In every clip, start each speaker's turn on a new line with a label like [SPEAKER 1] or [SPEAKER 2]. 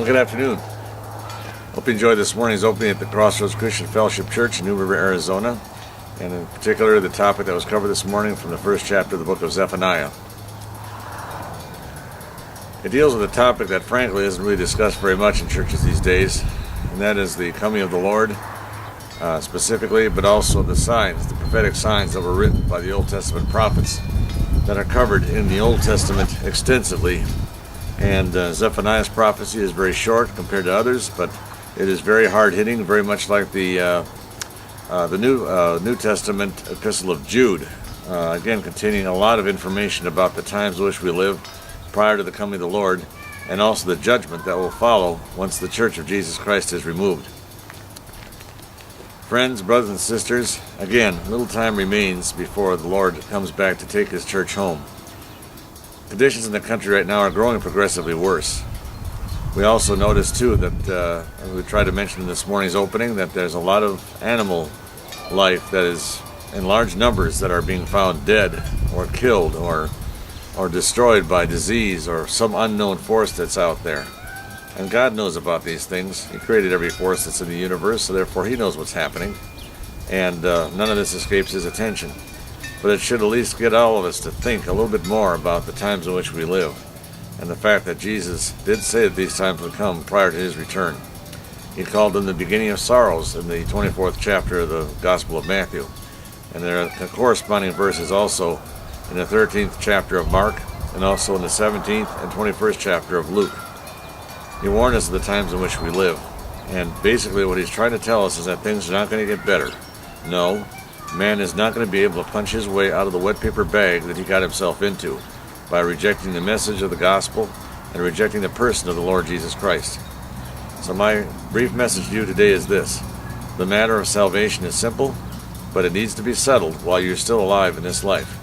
[SPEAKER 1] Well, good afternoon. Hope you enjoyed this morning's opening at the Crossroads Christian Fellowship Church in New River, Arizona, and in particular the topic that was covered this morning from the first chapter of the book of Zephaniah. It deals with a topic that frankly isn't really discussed very much in churches these days, and that is the coming of the Lord specifically, but also the signs, the prophetic signs that were written by the Old Testament prophets that are covered in the Old Testament extensively. And Zephaniah's prophecy is very short compared to others, but it is very hard-hitting, very much like the New Testament epistle of Jude, again containing a lot of information about the times in which we live prior to the coming of the Lord, and also the judgment that will follow once the Church of Jesus Christ is removed. Friends, brothers and sisters, again, little time remains before the Lord comes back to take his church home. Conditions in the country right now are growing progressively worse. We also notice too that, we tried to mention in this morning's opening, that there's a lot of animal life that is in large numbers that are being found dead or killed or destroyed by disease or some unknown force that's out there. And God knows about these things. He created every force that's in the universe, so therefore he knows what's happening. And none of this escapes his attention. But it should at least get all of us to think a little bit more about the times in which we live, and the fact that Jesus did say that these times would come prior to his return. He called them the beginning of sorrows in the 24th chapter of the Gospel of Matthew. And there are corresponding verses also in the 13th chapter of Mark, and also in the 17th and 21st chapter of Luke. He warned us of the times in which we live. And basically what he's trying to tell us is that things are not going to get better. No. Man is not going to be able to punch his way out of the wet paper bag that he got himself into by rejecting the message of the gospel and rejecting the person of the Lord Jesus Christ. So my brief message to you today is this. The matter of salvation is simple, but it needs to be settled while you're still alive in this life.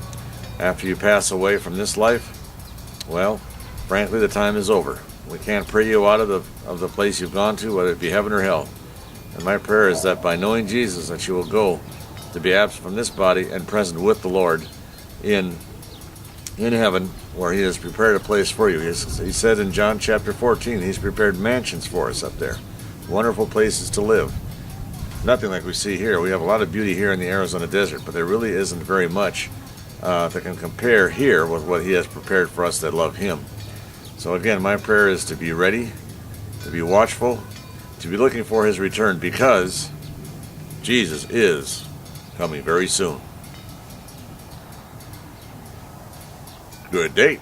[SPEAKER 1] After you pass away from this life, well, frankly, the time is over. We can't pray you out of the place you've gone to, whether it be heaven or hell. And my prayer is that by knowing Jesus, that you will go to be absent from this body and present with the Lord in heaven, where he has prepared a place for you. He said in John chapter 14, he's prepared mansions for us up there. Wonderful places to live. Nothing like we see here. We have a lot of beauty here in the Arizona desert, but there really isn't very much that can compare here with what he has prepared for us that love him. So again, my prayer is to be ready, to be watchful, to be looking for his return, because Jesus is coming very soon. Good day.